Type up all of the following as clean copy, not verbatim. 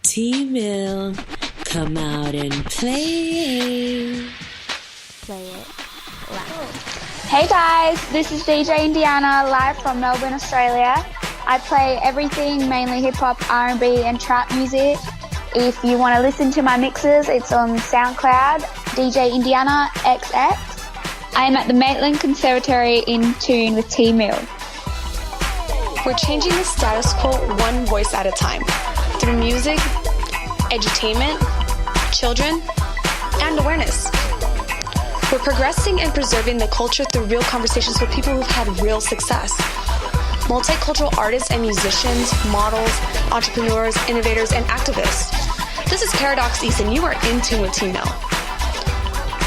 tmill, come out and play. Play it loud. Hey guys, this is DJ Indiana live from Melbourne, Australia. I play everything, mainly hip-hop, R&B and trap music. If you want to listen to my mixes, it's on SoundCloud, DJ Indianaxx. I am at the Maitland Conservatory in tune with tmill. We're changing the status quo one voice at a time through music, edutainment, children, and awareness. We're progressing and preserving the culture through real conversations with people who've had real success. Multicultural artists and musicians, models, entrepreneurs, innovators, and activists. This is Paradox East, and you are in tune with tmill.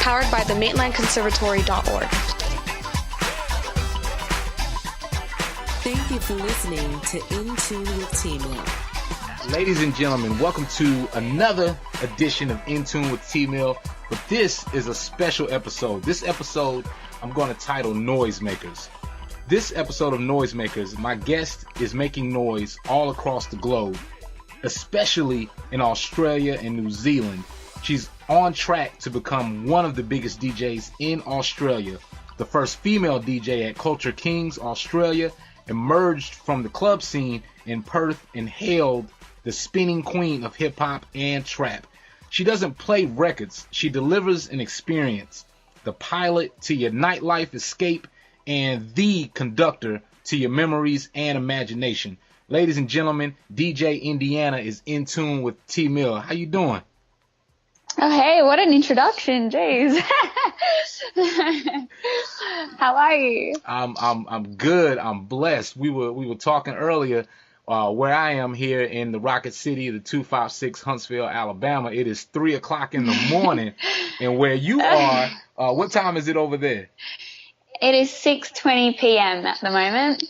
Powered by the maitlandconservatory.org. Thank you for listening to In Tune with tmill. Ladies and gentlemen, welcome to another edition of In Tune with tmill. But this is a special episode. This episode I'm going to title Noisemakers. This episode of Noisemakers, my guest is making noise all across the globe, especially in Australia and New Zealand. She's on track to become one of the biggest DJs in Australia, the first female DJ at Culture Kings Australia, emerged from the club scene in Perth and hailed the spinning queen of hip-hop and trap. She doesn't play records, she delivers an experience, the pilot to your nightlife escape and the conductor to your memories and imagination. Ladies and gentlemen, DJ Indiana is in tune with tmill. How you doing? Oh, hey, what an introduction, jeez. How are you? I'm good. I'm blessed. We were talking earlier where I am here in the Rocket City, the 256 Huntsville, Alabama. It is 3:00 in the morning, and where you are, what time is it over there? It is 6:20 p.m. at the moment.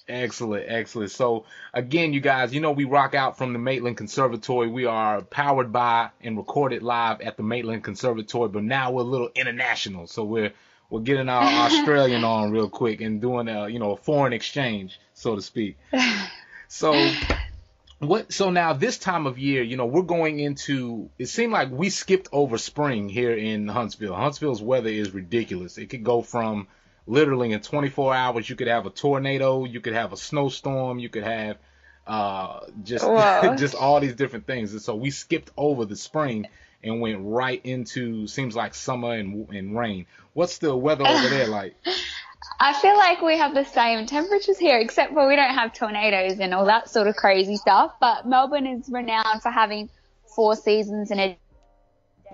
Excellent. So again, you guys, you know we rock out from the Maitland Conservatory. We are powered by and recorded live at the Maitland Conservatory, but now we're a little international. So we're getting our Australian on real quick and doing a foreign exchange, so to speak. So now this time of year, we're going into, it seemed like we skipped over spring here in Huntsville. Huntsville's weather is ridiculous. It could go from literally in 24 hours, you could have a tornado, you could have a snowstorm, you could have just all these different things. And so we skipped over the spring and went right into, seems like summer and rain. What's the weather over there like? I feel like we have the same temperatures here, except for we don't have tornadoes and all that sort of crazy stuff. But Melbourne is renowned for having 4 seasons in a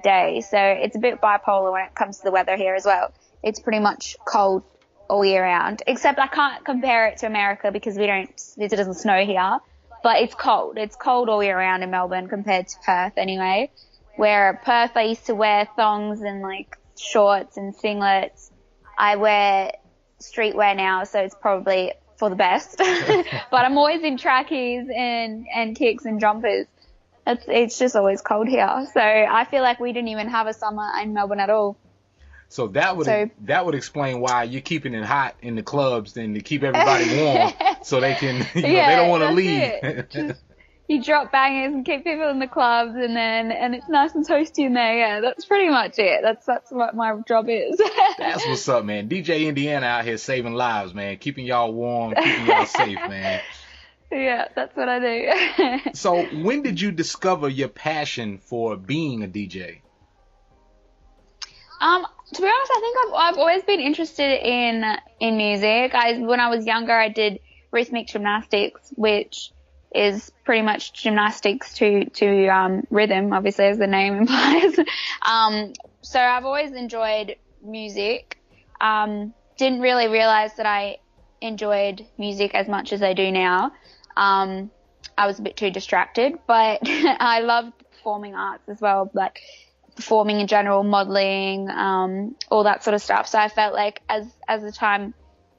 day. So it's a bit bipolar when it comes to the weather here as well. It's pretty much cold all year round, except I can't compare it to America because it doesn't snow here, but it's cold. It's cold all year round in Melbourne compared to Perth anyway, where at Perth I used to wear thongs and like shorts and singlets. I wear streetwear now, so it's probably for the best, but I'm always in trackies and kicks and jumpers. It's just always cold here. So I feel like we didn't even have a summer in Melbourne at all. So that would explain why you're keeping it hot in the clubs and to keep everybody warm, so they can they don't want to leave. You drop bangers and keep people in the clubs, and it's nice and toasty in there. Yeah, that's pretty much it. That's what my job is. That's what's up, man. DJ Indiana out here saving lives, man, keeping y'all warm, keeping y'all safe, man. Yeah, that's what I do. So when did you discover your passion for being a DJ? To be honest, I think I've always been interested in music. When I was younger, I did rhythmic gymnastics, which is pretty much gymnastics to rhythm, obviously, as the name implies. So I've always enjoyed music. Didn't really realize that I enjoyed music as much as I do now. I was a bit too distracted, but I loved performing arts as well, like performing in general, modeling, all that sort of stuff. So I felt like as the time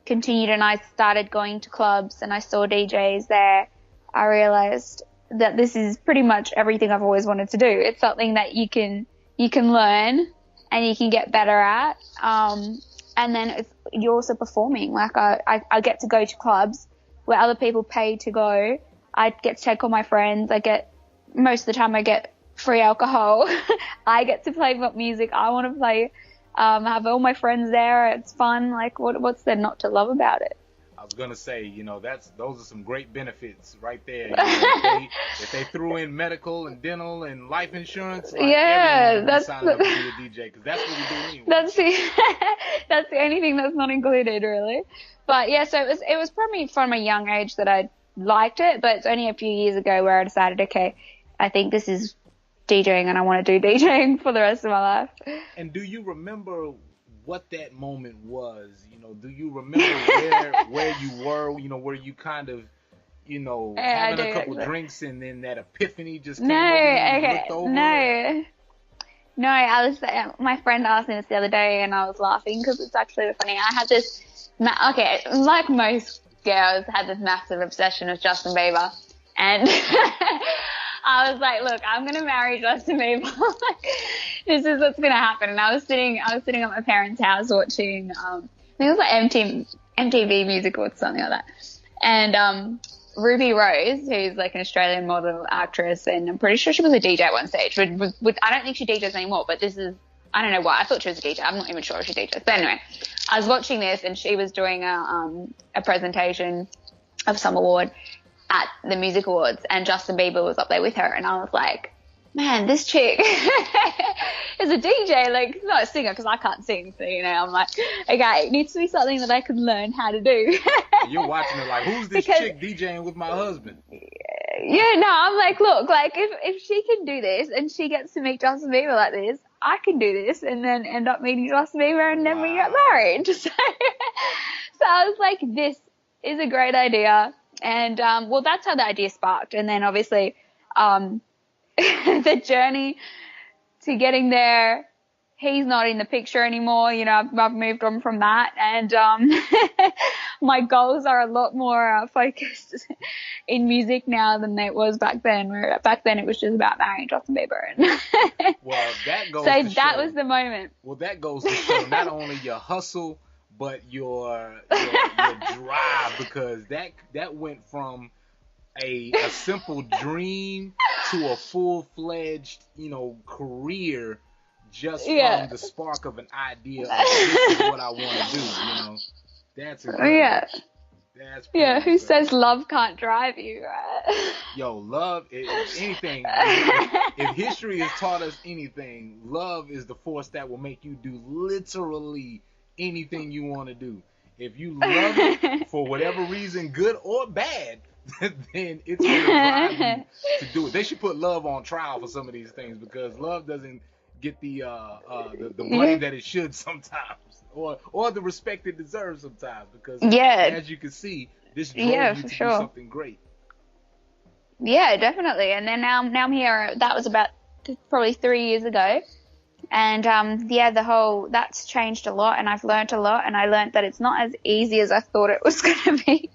continued and I started going to clubs and I saw DJs there, I realized that this is pretty much everything I've always wanted to do. It's something that you can learn and you can get better at. And then you're also performing. Like I get to go to clubs where other people pay to go. I get to take all my friends. I get most of the time I get free alcohol. I get to play what music I want to play. Have all my friends there. It's fun. Like, what's there not to love about it? I was gonna say, you know, those are some great benefits right there. You know, if they threw in medical and dental and life insurance, like, everyone would sign up to be a DJ, because that's what we do anyway. That's the only thing that's not included, really. But yeah, so it was probably from a young age that I liked it, but it's only a few years ago where I decided, okay, I think this is DJing and I want to do DJing for the rest of my life. And do you remember what that moment was? You know, do you remember where you were? You know, where you kind of, you know, having a couple drinks and then that epiphany just came over and you looked over? No, I was. My friend asked me this the other day, and I was laughing because it's actually funny. I had this. Like most girls, had this massive obsession with Justin Bieber, and I was like, look, I'm gonna marry Justin Bieber. This is what's gonna happen. And I was sitting at my parents' house watching, I think it was like MTV Music or something like that. And Ruby Rose, who's like an Australian model actress, and I'm pretty sure she was a DJ at one stage. I don't think she DJs anymore, but I don't know why. I thought she was a DJ. I'm not even sure if she DJs. But anyway, I was watching this, and she was doing a presentation of some award at the Music Awards, and Justin Bieber was up there with her, and I was like, man, this chick is a DJ, like, not a singer, because I can't sing, so, you know, I'm like, okay, it needs to be something that I can learn how to do. You're watching it like, who's this chick DJing with my husband? Yeah, no, I'm like, look, like, if she can do this, and she gets to meet Justin Bieber like this, I can do this, and then end up meeting Justin Bieber, and then we get married. So I was like, this is a great idea. And, well, that's how the idea sparked. And then obviously, the journey to getting there, he's not in the picture anymore. You know, I've moved on from that. And, my goals are a lot more focused in music now than it was back then, where back then it was just about marrying Justin Bieber. Well, that goes so to that show, was the moment. Well, that goes to show not only your hustle, but your drive, because that went from a simple dream to a full-fledged, you know, career just from the spark of an idea of this is what I want to do, you know. That's incredible. Yeah. That's who says love can't drive you, right? Yo, love, if anything, if history has taught us anything, love is the force that will make you do literally anything you want to do. If you love it for whatever reason, good or bad, then it's going to drive you to do it. They should put love on trial for some of these things, because love doesn't get the blame that it should sometimes, or the respect it deserves sometimes, because as you can see, this drove you to do something great. Yeah, definitely. And then now I'm here. That was about probably 3 years ago. And, that's changed a lot, and I've learned a lot, and I learned that it's not as easy as I thought it was going to be.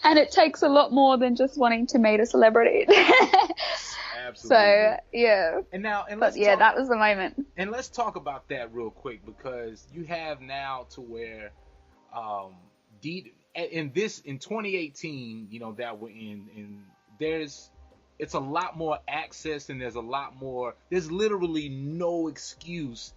And it takes a lot more than just wanting to meet a celebrity. Absolutely. So, yeah. That was the moment. And let's talk about that real quick, because you have now to where, in 2018, you know, that we're in it's a lot more access, and there's literally no excuse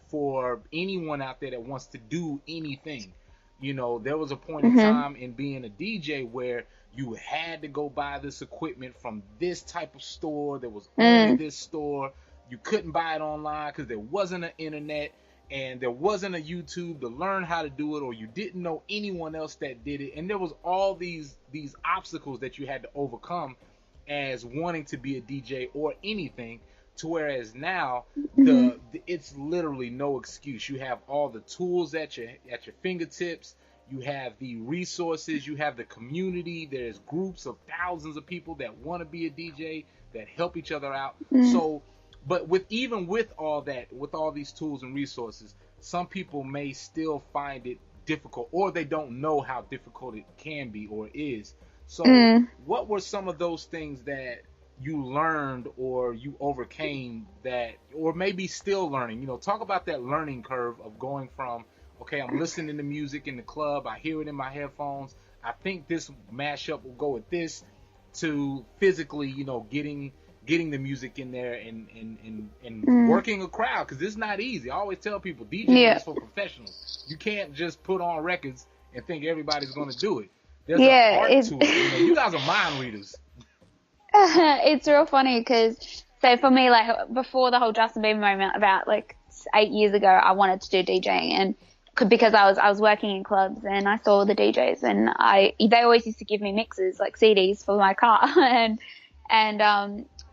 for anyone out there that wants to do anything. You know, there was a point in time in being a DJ where you had to go buy this equipment from this type of store. There was only this store. You couldn't buy it online because there wasn't an internet, and there wasn't a YouTube to learn how to do it, or you didn't know anyone else that did it. And there was all these obstacles that you had to overcome as wanting to be a DJ or anything, to whereas now it's literally no excuse. You have all the tools at your fingertips. You have the resources. You have the community. There's groups of thousands of people that want to be a DJ that help each other out. So, but with all that, with all these tools and resources, some people may still find it difficult, or they don't know how difficult it can be or is. So what were some of those things that you learned or you overcame that, or maybe still learning? You know, talk about that learning curve of going from, okay, I'm listening to music in the club, I hear it in my headphones, I think this mashup will go with this, to physically, you know, getting getting the music in there and working a crowd, because it's not easy. I always tell people DJing is for professionals. You can't just put on records and think everybody's going to do it. There's an art to it. You guys are mind readers. It's real funny because, so for me, like before the whole Justin Bieber moment, about like 8 years ago, I wanted to do DJing, and because I was working in clubs and I saw the DJs, and they always used to give me mixes, like CDs for my car, and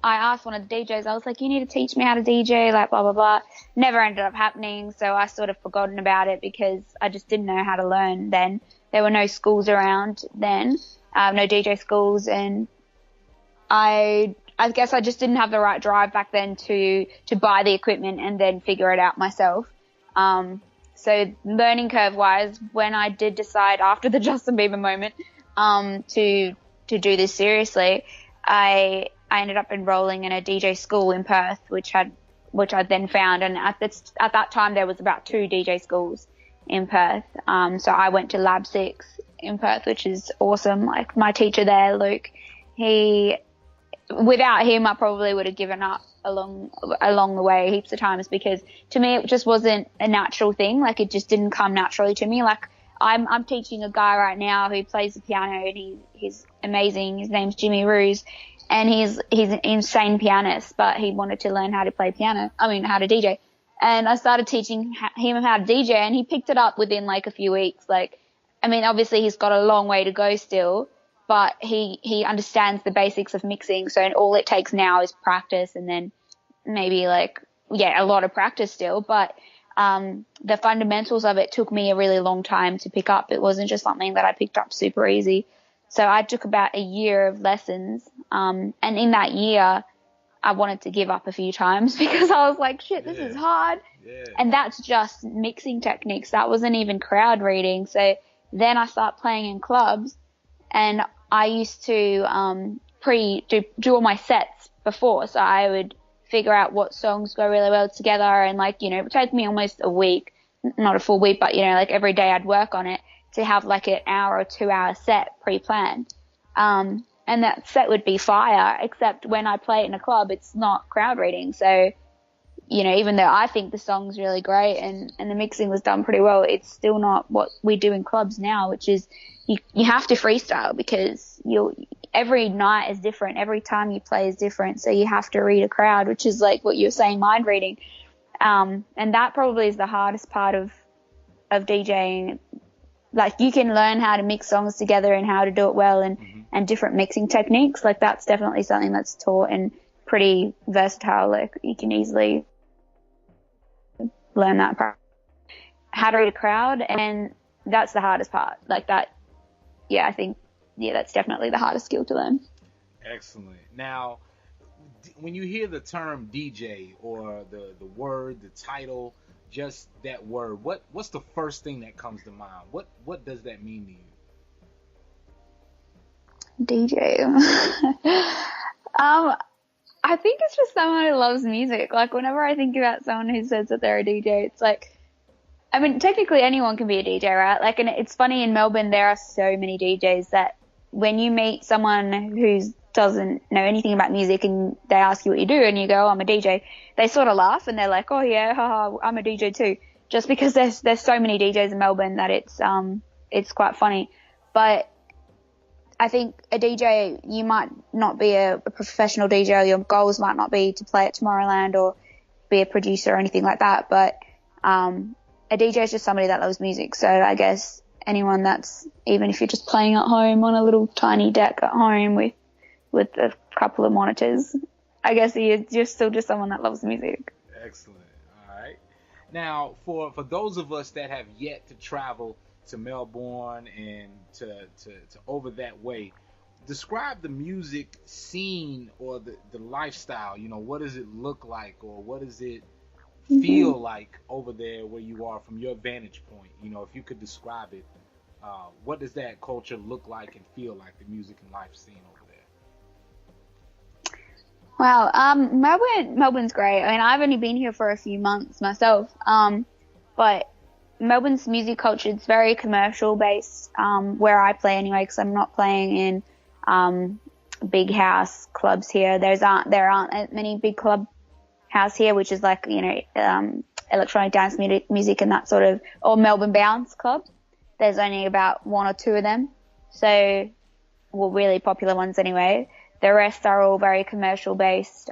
I asked one of the DJs, I was like, you need to teach me how to DJ, like blah, blah, blah. Never ended up happening. So I sort of forgotten about it because I just didn't know how to learn then. There were no schools around then, no DJ schools. And I guess I just didn't have the right drive back then to buy the equipment and then figure it out myself. So learning curve wise, when I did decide after the Justin Bieber moment, to do this seriously, I ended up enrolling in a DJ school in Perth, which I then found. And at that time, there was about 2 DJ schools in Perth. So I went to Lab 6 in Perth, which is awesome. Like my teacher there, Luke, without him, I probably would have given up along the way heaps of times, because to me, it just wasn't a natural thing. Like it just didn't come naturally to me. Like I'm teaching a guy right now who plays the piano, and he's amazing. His name's Jimmy Ruse, and he's an insane pianist, but he wanted to learn how to play how to DJ. And I started teaching him how to DJ, and he picked it up within like a few weeks. Like, I mean, obviously he's got a long way to go still, but he understands the basics of mixing. So all it takes now is practice, and then maybe a lot of practice still, but the fundamentals of it took me a really long time to pick up. It wasn't just something that I picked up super easy. So I took about a year of lessons. And in that year, I wanted to give up a few times because I was like, shit, this is hard. Yeah. And that's just mixing techniques. That wasn't even crowd reading. So then I started playing in clubs, and I used to do all my sets before. So I would figure out what songs go really well together, and it would take me almost a week, not a full week, but every day I'd work on it to have like an hour or 2 hour set pre-planned. And that set would be fire, except when I play it in a club, it's not crowd reading. So, even though I think the song's really great and the mixing was done pretty well, it's still not what we do in clubs now, which is you have to freestyle, because every night is different. Every time you play is different. So you have to read a crowd, which is like what you're saying, mind reading. And that probably is the hardest part of DJing. Like, you can learn how to mix songs together and how to do it well, and different mixing techniques. Like, that's definitely something that's taught and pretty versatile. Like, you can easily learn that part. How to read a crowd, and that's the hardest part. Like that, I think, that's definitely the hardest skill to learn. Excellent. Now, when you hear the term DJ, or the word, the title, just that word, what's the first thing that comes to mind? What does that mean to you? DJ. I think it's just someone who loves music. Like, whenever I think about someone who says that they're a DJ, it's like, I mean, technically anyone can be a DJ, right? Like, and it's funny, in Melbourne there are so many DJs that when you meet someone who doesn't know anything about music and they ask you what you do and you go, oh, I'm a DJ, they sort of laugh and they're like, oh yeah, haha, I'm a DJ too. Just because there's so many DJs in Melbourne that it's quite funny. But I think a DJ, you might not be a professional DJ, your goals might not be to play at Tomorrowland or be a producer or anything like that, but a DJ is just somebody that loves music. So I guess anyone that's, even if you're just playing at home on a little tiny deck at home with a couple of monitors, I guess you're still just someone that loves music. Excellent. All right. Now, for those of us that have yet to travel to Melbourne and to over that way, describe the music scene or the lifestyle. What does it look like, or what does it feel like over there where you are from your vantage point? If you could describe it, what does that culture look like and feel like, the music and life scene over there? Wow, Melbourne's great. I mean, I've only been here for a few months myself, but Melbourne's music culture is very commercial based, where I play anyway, because I'm not playing in big house clubs here. There aren't many big club house here, which is like, electronic dance music and that sort of, or Melbourne Bounce Club. There's only about one or two of them. So, well, really popular ones anyway. The rest are all very commercial based.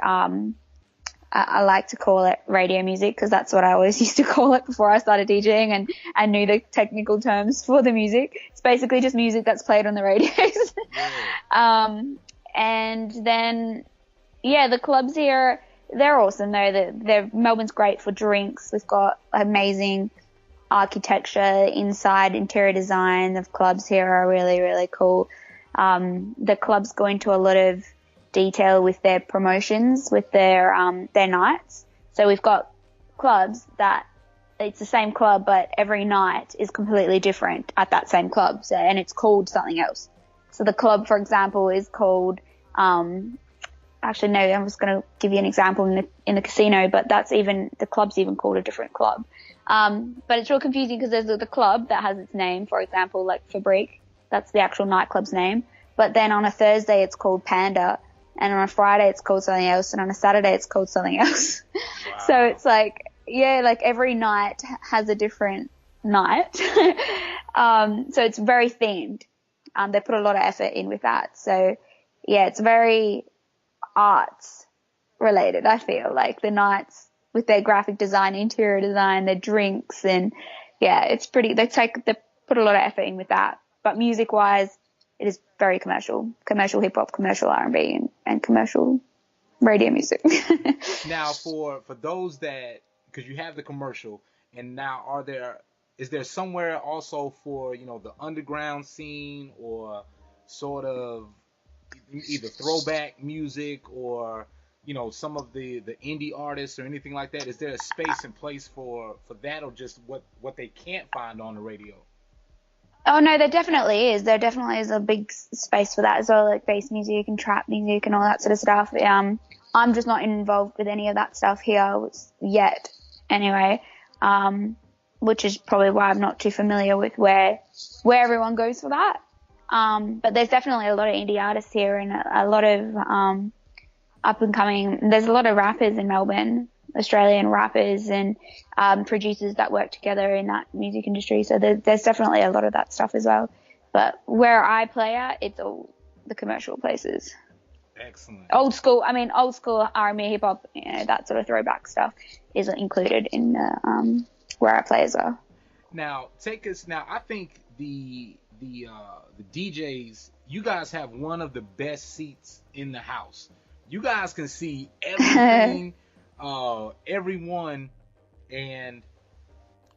I like to call it radio music because that's what I always used to call it before I started DJing and knew the technical terms for the music. It's basically just music that's played on the radios. And then, the clubs here, they're awesome though. Melbourne's great for drinks. We've got amazing architecture, interior design of clubs here are really, really cool. The clubs go into a lot of detail with their promotions, with their nights. So we've got clubs that it's the same club, but every night is completely different at that same club. So, and it's called something else. So the club, for example, is called, actually, no, I'm just going to give you an example in the casino, but the club's even called a different club. But it's real confusing because there's the club that has its name, for example, like Fabrique. That's the actual nightclub's name. But then on a Thursday, it's called Panda. And on a Friday, it's called something else. And on a Saturday, it's called something else. Wow. So it's like, like every night has a different night. So it's very themed. They put a lot of effort in with that. So, it's very arts related, I feel, like the nights with their graphic design, interior design, their drinks, and it's pretty, they put a lot of effort in with that. But music wise, it is very commercial hip hop, commercial R&B, and commercial radio music. Now for those that, because you have the commercial, and now is there somewhere also for, the underground scene or sort of either throwback music or, some of the indie artists or anything like that? Is there a space and place for that, or just what they can't find on the radio? Oh no, there definitely is. There definitely is a big space for that as well, like bass music and trap music and all that sort of stuff. I'm just not involved with any of that stuff here yet, anyway. Which is probably why I'm not too familiar with where everyone goes for that. But there's definitely a lot of indie artists here and a lot of up and coming. There's a lot of rappers in Melbourne, Australian rappers and producers that work together in that music industry. So there's definitely a lot of that stuff as well. But where I play at, it's all the commercial places. Excellent. Old school R&B, hip hop, that sort of throwback stuff is included in where I play as well. Now, I think the DJs, you guys have one of the best seats in the house. You guys can see everything, everyone, and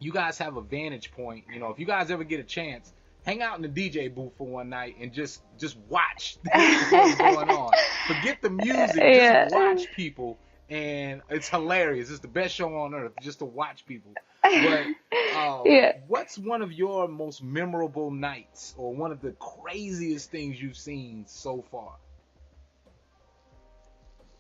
you guys have a vantage point. If you guys ever get a chance, hang out in the DJ booth for one night and just watch what's going on. Forget the music, just watch people, and it's hilarious. It's the best show on earth, just to watch people. But what's one of your most memorable nights, or one of the craziest things you've seen so far?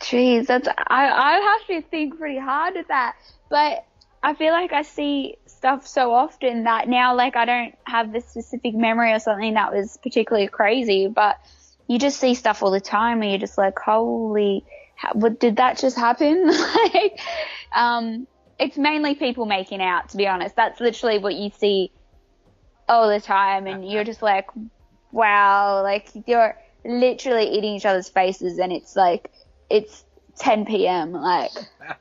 Jeez, I have to think pretty hard at that. But I feel like I see stuff so often that now, like, I don't have this specific memory or something that was particularly crazy, but you just see stuff all the time and you're just like, holy, what did that just happen? It's mainly people making out, to be honest. That's literally what you see all the time, and you're just like, wow, like, you're literally eating each other's faces, and it's like, it's 10 p.m., like,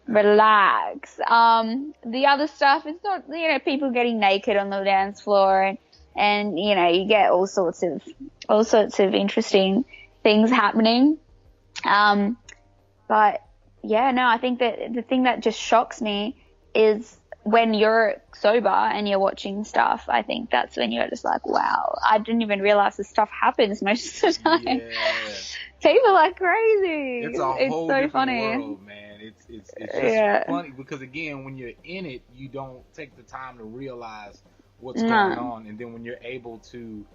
relax. The other stuff, it's not, people getting naked on the dance floor, and you get all sorts of interesting things happening. But I think that the thing that just shocks me is when you're sober and you're watching stuff. I think that's when you're just like, wow, I didn't even realize this stuff happens most of the time. Yeah. People are crazy. It's a whole so different funny. world, man. It's just funny because, again, when you're in it, you don't take the time to realize what's going on, and then when you're able to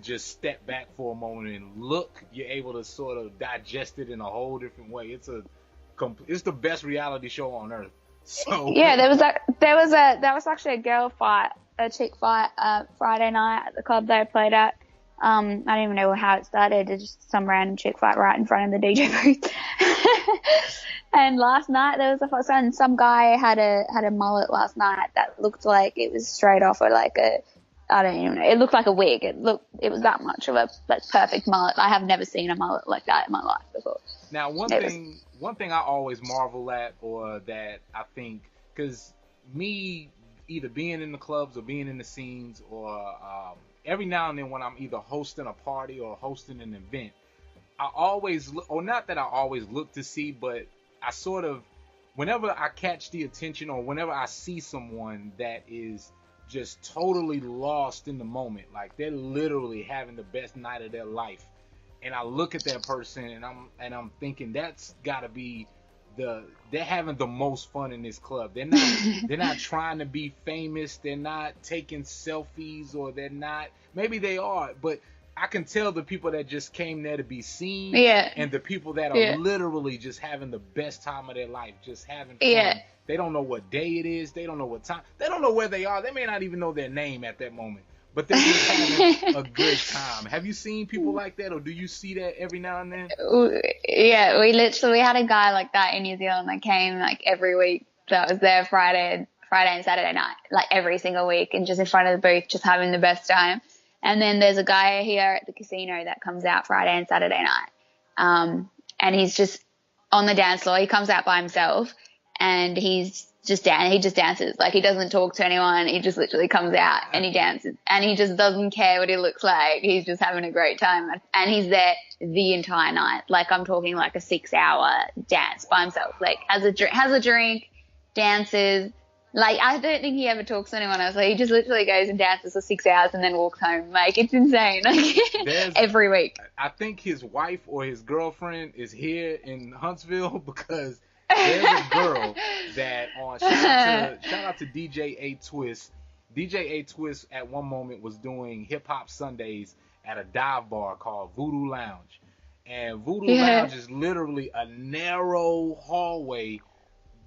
just step back for a moment and look, you're able to sort of digest it in a whole different way. It's the best reality show on earth. So there was actually a chick fight Friday night at the club that I played at. I don't even know how it started. It's just some random chick fight right in front of the DJ booth. And last night there was some guy had a mullet last night that looked like it was straight off of like I don't even know. It looked like a wig. It was that much of a perfect mullet. I have never seen a mullet like that in my life before. Now, one thing I always marvel at, or that I think, because me either being in the clubs or being in the scenes, or every now and then when I'm either hosting a party or hosting an event, I always look, or not that I always look to see, but I sort of, whenever I catch the attention or whenever I see someone that is just totally lost in the moment, like they're literally having the best night of their life, and I look at that person and I'm thinking that's got to be they're having the most fun in this club. They're not trying to be famous. They're not taking selfies, or they're not. Maybe they are, but I can tell the people that just came there to be seen, and the people that are literally just having the best time of their life, just having fun. Yeah. They don't know what day it is. They don't know what time. They don't know where they are. They may not even know their name at that moment, but they're just having a good time. Have you seen people like that, or do you see that every now and then? Yeah, we had a guy like that in New Zealand that came like every week. That was there Friday and Saturday night, like every single week, and just in front of the booth, just having the best time. And then there's a guy here at the casino that comes out Friday and Saturday night. And he's just on the dance floor. He comes out by himself and he just dances. Like, he doesn't talk to anyone. He just literally comes out and he dances, and he just doesn't care what he looks like. He's just having a great time. And he's there the entire night. Like, I'm talking like a 6-hour dance by himself. Like, has a drink, dances. Like, I don't think he ever talks to anyone else. Like, he just literally goes and dances for 6 hours and then walks home. Like, it's insane. Like, every week. I think his wife or his girlfriend is here in Huntsville, because there's a girl that shout out to DJ A Twist. DJ A Twist at one moment was doing hip hop Sundays at a dive bar called Voodoo Lounge. And Voodoo Lounge is literally a narrow hallway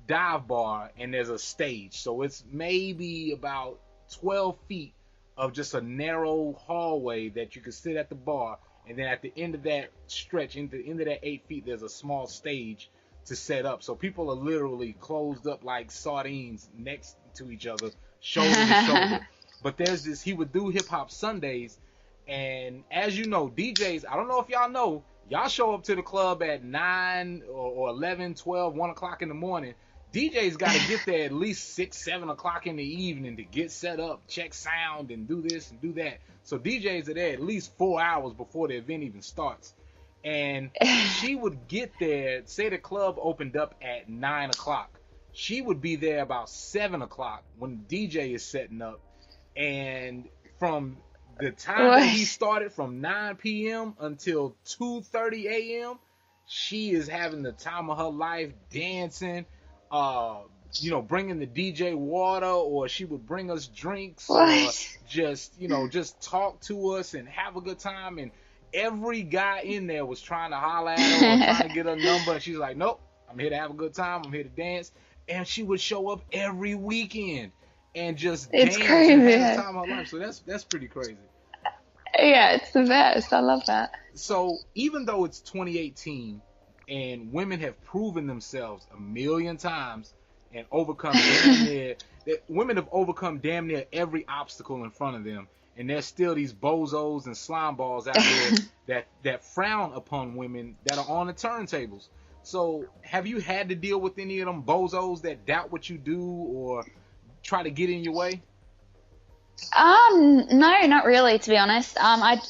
dive bar, and there's a stage, so it's maybe about 12 feet of just a narrow hallway that you can sit at the bar, and then at the end of that stretch, into the end of that 8 feet, there's a small stage to set up, so people are literally closed up like sardines next to each other, shoulder to shoulder. But there's this, he would do hip hop Sundays, and as you know, DJs, I don't know if y'all know, y'all show up to the club at 9 or 11, 12, 1 o'clock in the morning. DJs got to get there at least 6, 7 o'clock in the evening to get set up, check sound, and do this and do that. So DJs are there at least 4 hours before the event even starts. And she would get there, say the club opened up at 9 o'clock. She would be there about 7 o'clock when the DJ is setting up. And from the time that he started, from 9 p.m. until 2:30 a.m., she is having the time of her life, dancing, bringing the DJ water, or she would bring us drinks, or just talk to us and have a good time. And every guy in there was trying to holler at her or trying to get her number, and she's like, nope, I'm here to have a good time, I'm here to dance. And she would show up every weekend and just dance and have the time of her life. So that's pretty crazy. Yeah, it's the best. I love that. So even though it's 2018 and women have proven themselves a million times and overcome women have overcome damn near every obstacle in front of them, and there's still these bozos and slime balls out there that frown upon women that are on the turntables. So have you had to deal with any of them bozos that doubt what you do or try to get in your way? No, not really, to be honest. I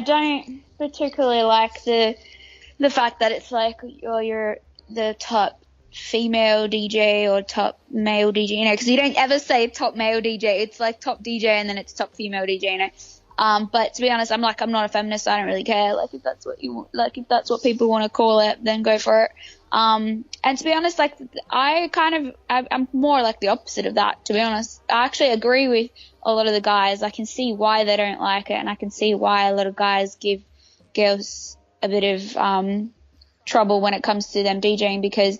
don't particularly like the fact that it's like you're the top female DJ or top male DJ, because you don't ever say top male DJ. It's like top DJ and then it's top female DJ, But to be honest, I'm not a feminist. So I don't really care. Like, if that's what you want, like if that's what people want to call it, then go for it. And to be honest, like I'm more like the opposite of that. To be honest, I actually agree with a lot of the guys. I can see why they don't like it, and I can see why a lot of guys give girls a bit of trouble when it comes to them DJing, because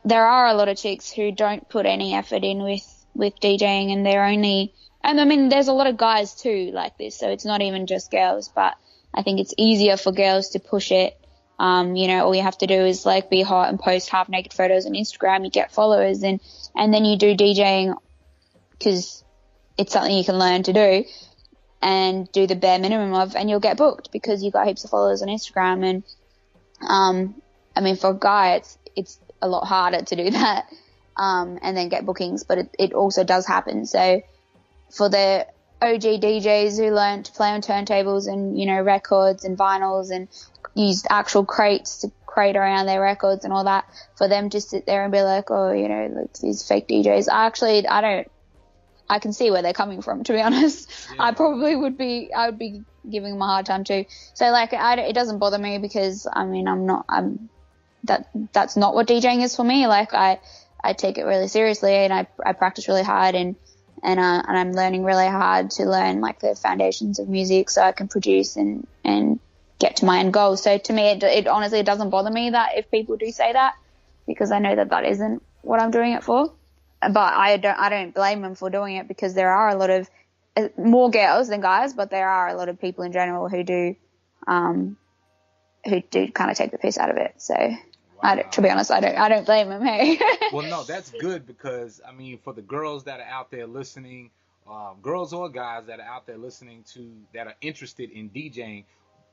there are a lot of chicks who don't put any effort in with DJing, and they're only And I mean, there's a lot of guys too like this, so it's not even just girls, but I think it's easier for girls to push it. You know, all you have to do is like be hot and post half naked photos on Instagram, you get followers, and then you do DJing because it's something you can learn to do and do the bare minimum of, and you'll get booked because you've got heaps of followers on Instagram. And I mean, for a guy, it's a lot harder to do that and then get bookings, but it also does happen. So for the OG DJs who learn to play on turntables and, you know, records and vinyls and used actual crates to crate around their records and all that, for them to sit there and be like, oh, you know, like these fake DJs. I can see where they're coming from, to be honest. Yeah. I would be giving them a hard time too. So like, it doesn't bother me because, I mean, that's not what DJing is for me. Like I take it really seriously and I practice really hard and I'm learning really hard to learn like the foundations of music so I can produce and get to my end goal. So to me, it honestly, it doesn't bother me that if people do say that, because I know that isn't what I'm doing it for. But I don't blame them for doing it, because there are a lot of more girls than guys, but there are a lot of people in general who do kind of take the piss out of it. So wow. To be honest, I don't blame them. Hey. Well, no, that's good, because I mean, for the girls that are out there listening, girls or guys that are out there listening that are interested in DJing,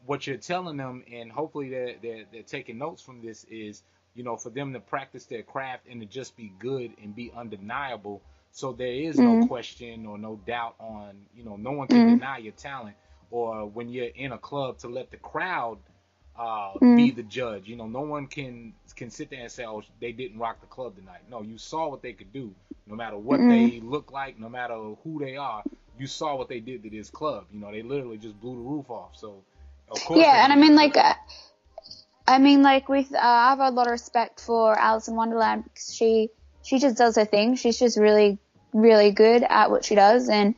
what you're telling them, and hopefully they're taking notes from this, is, you know, for them to practice their craft and to just be good and be undeniable. So there is no question or no doubt on, you know, no one can deny your talent. Or when you're in a club, to let the crowd be the judge. You know, no one can sit there and say, oh, they didn't rock the club tonight. No, you saw what they could do. No matter what they look like, no matter who they are, you saw what they did to this club. You know, they literally just blew the roof off. So, of course. Yeah, and with I have a lot of respect for Alice in Wonderland, because she just does her thing. She's just really, really good at what she does, and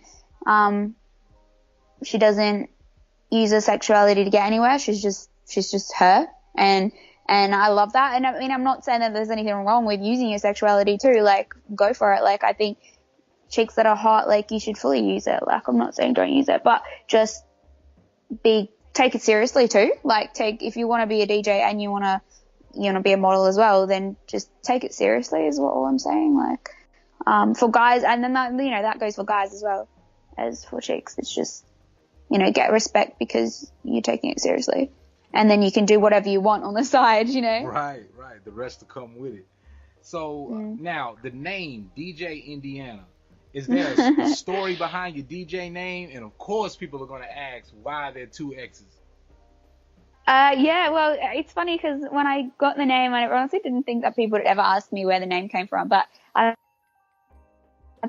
she doesn't use her sexuality to get anywhere. She's just her, and I love that. And I mean, I'm not saying that there's anything wrong with using your sexuality too. Like, go for it. Like, I think chicks that are hot, like, you should fully use it. Like, I'm not saying don't use it, but just take it seriously too. Like, if you want to be a DJ and you want to be a model as well, then just take it seriously is all I'm saying. Like, for guys, and then that, you know, that goes for guys as well as for chicks. It's just, you know, get respect because you're taking it seriously, and then you can do whatever you want on the side, you know. Right. The rest will come with it. So now the name DJ Indiana. Is there a story behind your DJ name? And of course, people are going to ask, why are there two X's? Yeah, well, it's funny because when I got the name, I honestly didn't think that people would ever ask me where the name came from, but I've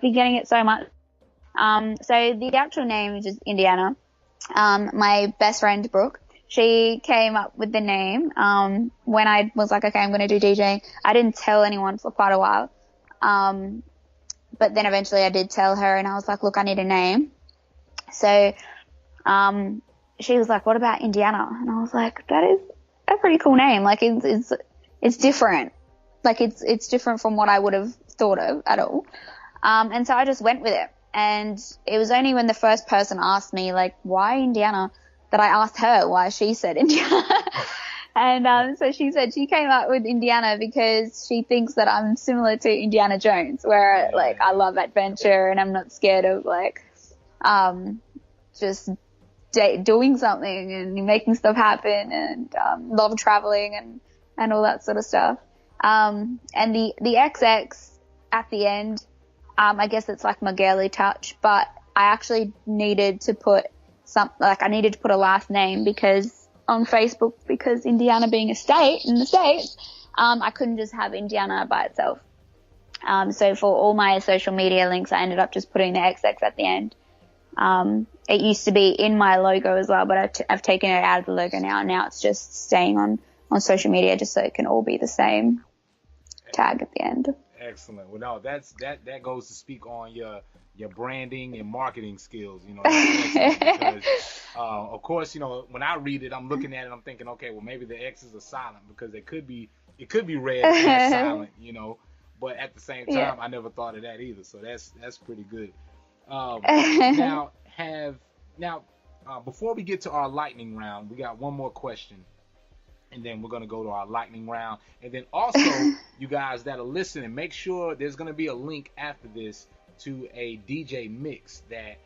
been getting it so much. So the actual name is just Indiana. My best friend, Brooke, she came up with the name when I was like, okay, I'm going to do DJing. I didn't tell anyone for quite a while. But then eventually I did tell her, and I was like, look, I need a name. So she was like, what about Indiana? And I was like, that is a pretty cool name. Like, it's different. Like, it's different from what I would have thought of at all. And so I just went with it. And it was only when the first person asked me, like, why Indiana, that I asked her why she said Indiana. And so she said she came up with Indiana because she thinks that I'm similar to Indiana Jones, where like I love adventure and I'm not scared of like just doing something and making stuff happen, and love traveling and all that sort of stuff. And the XX at the end, I guess it's like my girly touch, but I actually needed to put I needed to put a last name on Facebook, because Indiana being a state in the States, I couldn't just have Indiana by itself. So for all my social media links, I ended up just putting the XX at the end. It used to be in my logo as well, but I've taken it out of the logo now. Now it's just staying on social media just so it can all be the same tag at the end. Excellent. Well, no, that goes to speak on your branding and marketing skills. You know, that's excellent because, of course, you know, when I read it, I'm looking at it, I'm thinking, okay, well, maybe the X's are silent because it could be red and silent, you know. But at the same time, I never thought of that either. So that's pretty good. Before we get to our lightning round, we got one more question, and then we're gonna go to our lightning round. And then also, you guys that are listening, make sure there's gonna be a link after this to a DJ mix that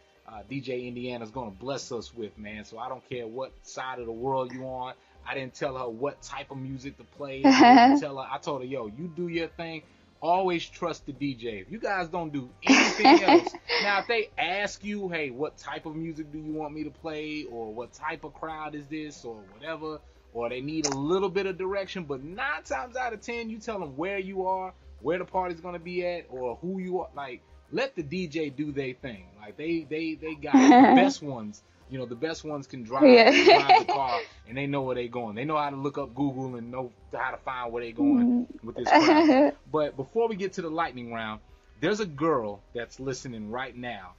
DJ Indiana's gonna bless us with, man. So I don't care what side of the world you on. I didn't tell her what type of music to play. I told her, yo, you do your thing. Always trust the DJ. If you guys don't do anything else, now if they ask you, hey, what type of music do you want me to play, or what type of crowd is this, or whatever, or they need a little bit of direction, but 9 times out of 10, you tell them where you are, where the party's gonna be at, or who you are. Like, let the DJ do their thing. Like they got the best ones. You know, the best ones can drive the car, and they know where they're going. They know how to look up Google and know how to find where they're going with this crowd. But before we get to the lightning round, there's a girl that's listening right now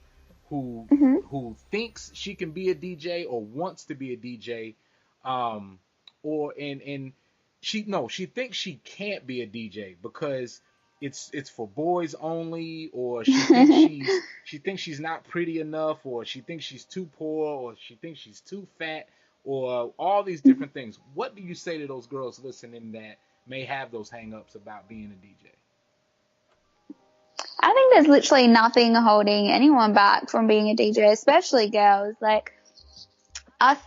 who thinks she can be a DJ or wants to be a DJ, she thinks she can't be a DJ because it's for boys only, or she thinks she's not pretty enough, or she thinks she's too poor, or she thinks she's too fat, or all these different things. What do you say to those girls listening that may have those hang-ups about being a DJ? I think there's literally nothing holding anyone back from being a DJ, especially girls. Like, us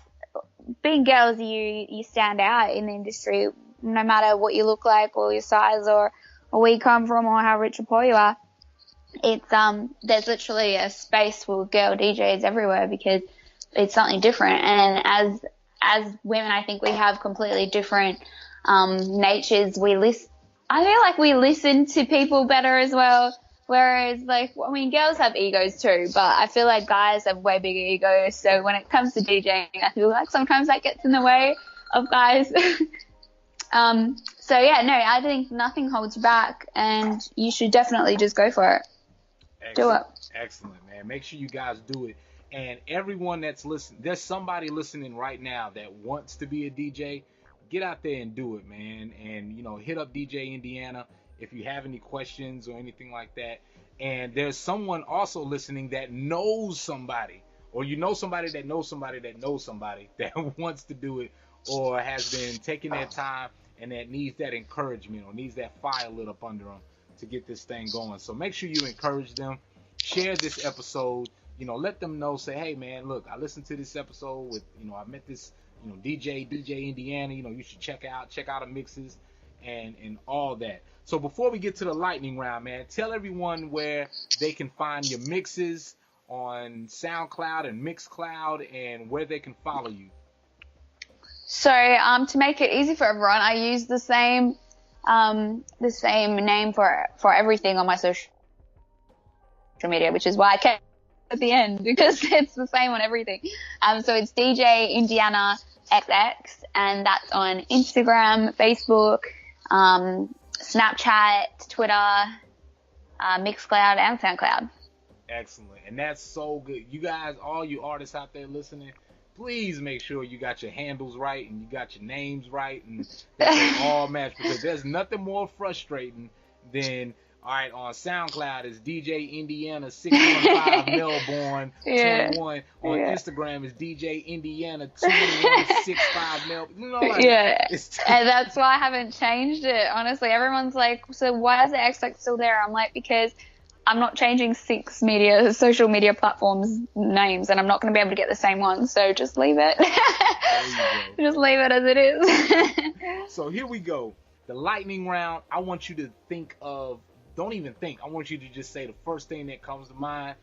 being girls, you stand out in the industry, no matter what you look like or your size or where you come from or how rich or poor you are. It's there's literally a space for girl DJs everywhere because it's something different. And as women, I think we have completely different natures. I feel like we listen to people better as well. Whereas, girls have egos too, but I feel like guys have way bigger egos. So when it comes to DJing, I feel like sometimes that gets in the way of guys. I think nothing holds you back, and you should definitely just go for it. Excellent. Do it. Excellent, man. Make sure you guys do it. And everyone that's listening, there's somebody listening right now that wants to be a DJ. Get out there and do it, man. And, hit up DJ Indiana if you have any questions or anything like that. And there's someone also listening that knows somebody, or somebody that knows somebody that knows somebody that wants to do it, or has been taking their time and that needs that encouragement or needs that fire lit up under them to get this thing going. So make sure you encourage them. Share this episode. Let them know. Say, hey, man, look, I listened to this episode with, I met this, DJ Indiana. You should check out the mixes and all that. So before we get to the lightning round, man, tell everyone where they can find your mixes on SoundCloud and Mixcloud, and where they can follow you. So to make it easy for everyone, I use the same name for everything on my social media, which is why I kept at the end, because it's the same on everything. So it's DJ Indianaxx, and that's on Instagram, Facebook, Snapchat, Twitter, Mixcloud, and SoundCloud. Excellent. And that's so good. You guys, all you artists out there listening, please make sure you got your handles right and you got your names right and that they all match, because there's nothing more frustrating than, all right, on SoundCloud it's DJ Indiana 615 Melbourne 21. On Instagram it's DJ Indiana 2165 Melbourne. And that's why I haven't changed it. Honestly, everyone's like, so why is the XX still there? I'm like, because I'm not changing 6 social media platforms names, and I'm not going to be able to get the same one. So just leave it. Just leave it as it is. So here we go. The lightning round. I want you to think of, don't even think. I want you to just say the first thing that comes to mind.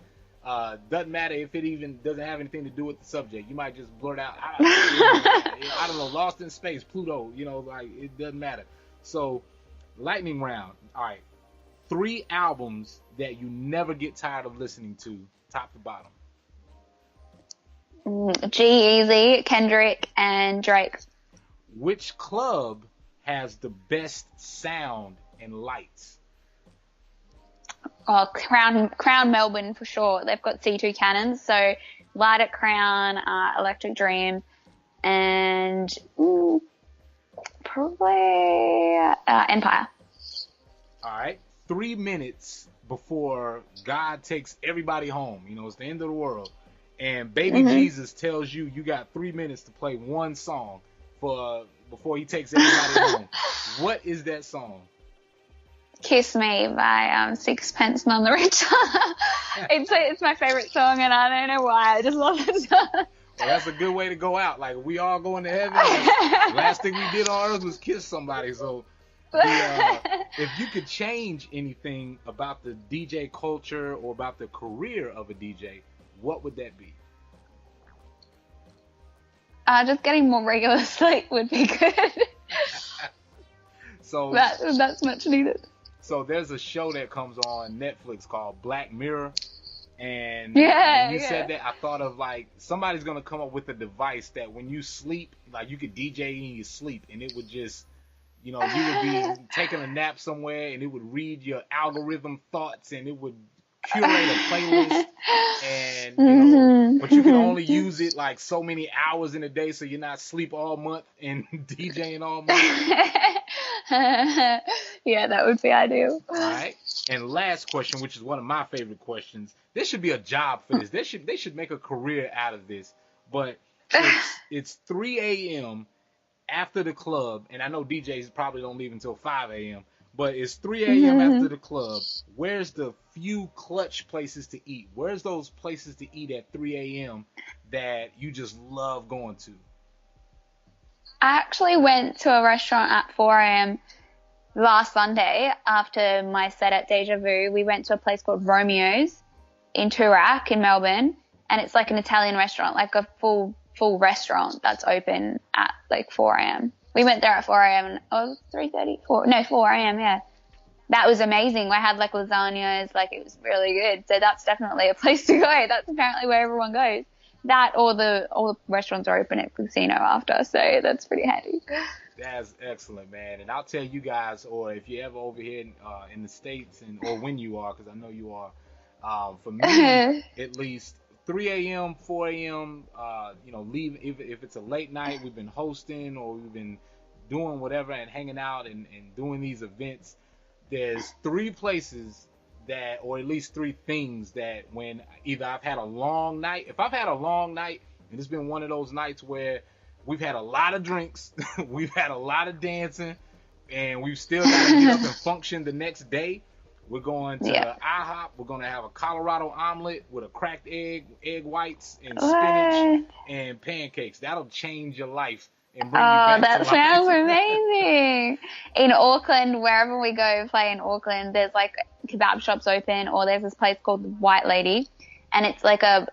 Doesn't matter if it even doesn't have anything to do with the subject. You might just blurt out, I don't know, Lost in Space, Pluto, it doesn't matter. So, lightning round. All right. 3 albums that you never get tired of listening to, top to bottom. G-Eazy, Kendrick, and Drake. Which club has the best sound and lights? Oh, Crown Melbourne for sure. They've got C2 cannons, so Light at Crown, Electric Dream, and probably Empire. All right. 3 minutes before God takes everybody home. You know, it's the end of the world. And baby Jesus tells you got 3 minutes to play one song before he takes everybody home. What is that song? Kiss Me by Sixpence None the Richer. It's my favorite song, and I don't know why. I just love that song. Well, that's a good way to go out. Like, we all going to heaven. Last thing we did on earth was kiss somebody. So if you could change anything about the DJ culture or about the career of a DJ, what would that be? Just getting more regular sleep would be good. So that's much needed. So there's a show that comes on Netflix called Black Mirror. And when you said that, I thought of like somebody's going to come up with a device that when you sleep, like you could DJ in your sleep, and it would just, you know, you would be taking a nap somewhere and it would read your algorithm thoughts and it would curate a playlist. And, you know, but you can only use it like so many hours in a day, so you're not sleep all month and DJing all month. Yeah, that would be ideal. All right. And last question, which is one of my favorite questions. There should be a job for this. They should make a career out of this. But it's 3 a.m. after the club, and I know DJs probably don't leave until 5 a.m., but it's 3 a.m. after the club. Where's the few clutch places to eat? Where's those places to eat at 3 a.m. that you just love going to? I actually went to a restaurant at 4 a.m. last Sunday after my set at Deja Vu. We went to a place called Romeo's in Toorak in Melbourne, and it's like an Italian restaurant, like a full restaurant that's open at like 4 a.m. We went there at 4 a.m. and it was 4 a.m. Yeah, that was amazing. We had like lasagnas, like it was really good. So that's definitely a place to go. That's apparently where everyone goes. That all the restaurants are open at casino after, so that's pretty handy. That's excellent, man. And I'll tell you guys, or if you're ever over here in the States, or when you are, because I know you are, for me, at least 3 a.m., 4 a.m., you know, leave if it's a late night, we've been hosting or we've been doing whatever and hanging out and doing these events. There's 3 places that, or at least 3 things that when either I've had a long night, if I've had a long night, and it's been one of those nights where we've had a lot of drinks, we've had a lot of dancing, and we've still got to get up and function the next day, we're going to IHOP. We're going to have a Colorado omelet with a cracked egg whites, and spinach and pancakes. That'll change your life and bring you back that to sounds life. Amazing. In Auckland, wherever we go play in Auckland, there's like kebab shops open, or there's this place called the White Lady, and it's like a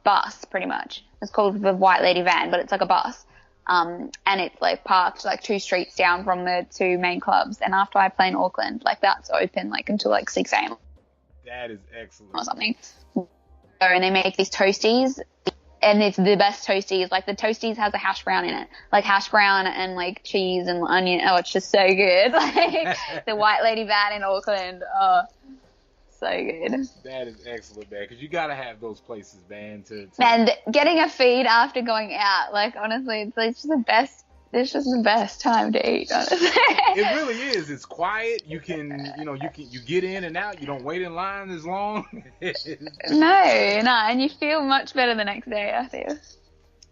bus pretty much. It's called the White Lady van, but it's like a bus. And it's like parked like 2 streets down from the 2 main clubs. And after I play in Auckland, like that's open like until like 6 a.m. That is excellent. Or something. And they make these toasties, and it's the best toasties. Like the toasties has a hash brown in it, like hash brown and like cheese and onion. Oh, it's just so good. Like the White Lady van in Auckland. Oh, so good. That is excellent, man, because you got to have those places, man. And getting a feed after going out, like honestly, it's just the best. It's just the best time to eat, honestly. It really is. It's quiet. You can, you get in and out. You don't wait in line as long. No, and you feel much better the next day, I feel.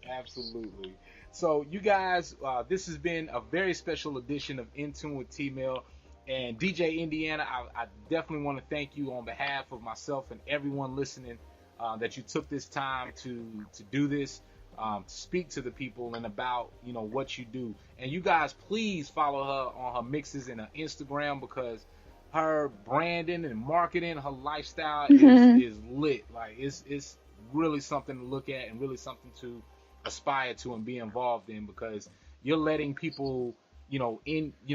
Absolutely. So, you guys, this has been a very special edition of In Tune with T-Mill. And DJ Indiana, I definitely want to thank you on behalf of myself and everyone listening that you took this time to do this. To speak to the people and about, what you do. And you guys, please follow her on her mixes and her Instagram, because her branding and marketing, her lifestyle is lit. Like it's really something to look at and really something to aspire to and be involved in, because you're letting people,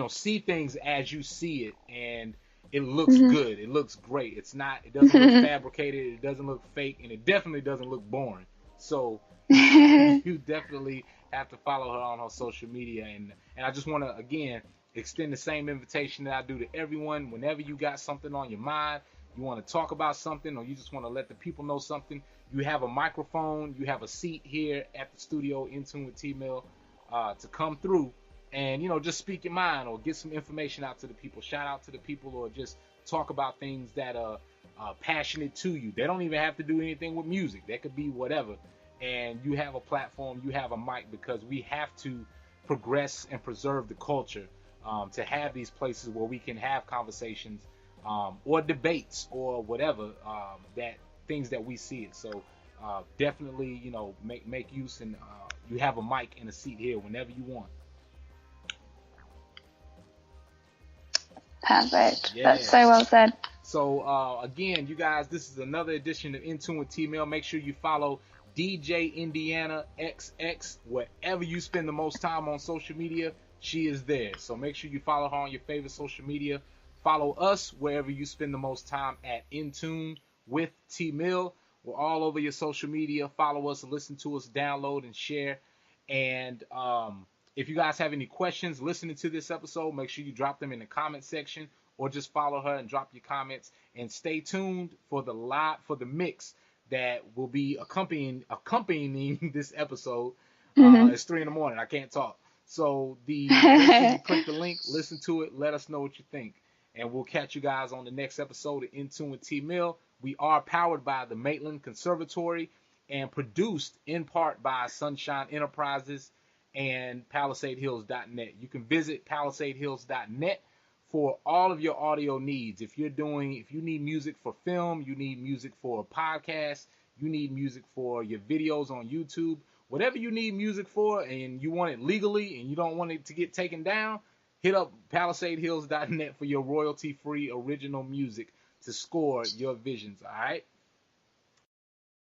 see things as you see it, and it looks good. It looks great. It doesn't look fabricated. It doesn't look fake, and it definitely doesn't look boring. So you definitely have to follow her on her social media, and I just want to again extend the same invitation that I do to everyone. Whenever you got something on your mind, you want to talk about something, or you just want to let the people know something, you have a microphone, you have a seat here at the studio In Tune with T-Mill to come through and, you know, just speak your mind or get some information out to the people, shout out to the people, or just talk about things that are passionate to you. They don't even have to do anything with music. That could be whatever. And you have a platform, you have a mic, because we have to progress and preserve the culture, to have these places where we can have conversations, or debates or whatever, that things that we see it. So definitely, you know, make use, and you have a mic and a seat here whenever you want. Perfect. Yeah. That's so well said. So again, you guys, this is another edition of In Tune with T-Mill. Make sure you follow DJ Indianaxx wherever you spend the most time on social media. She is there. So make sure you follow her on your favorite social media. Follow us wherever you spend the most time at In Tune with T-Mill. We're all over your social media. Follow us, listen to us, download and share. And if you guys have any questions listening to this episode, make sure you drop them in the comment section, or just follow her and drop your comments. And stay tuned for the mix that will be accompanying this episode. It's 3 a.m. I can't talk. So make sure you click the link, listen to it, let us know what you think. And we'll catch you guys on the next episode of In Tune with T-Mill. We are powered by the Maitland Conservatory and produced in part by Sunshine Enterprises and PalisadeHills.net. You can visit PalisadeHills.net for all of your audio needs. If you need music for film, you need music for a podcast, you need music for your videos on YouTube, whatever you need music for, and you want it legally and you don't want it to get taken down, hit up PalisadeHills.net for your royalty-free original music to score your visions, all right?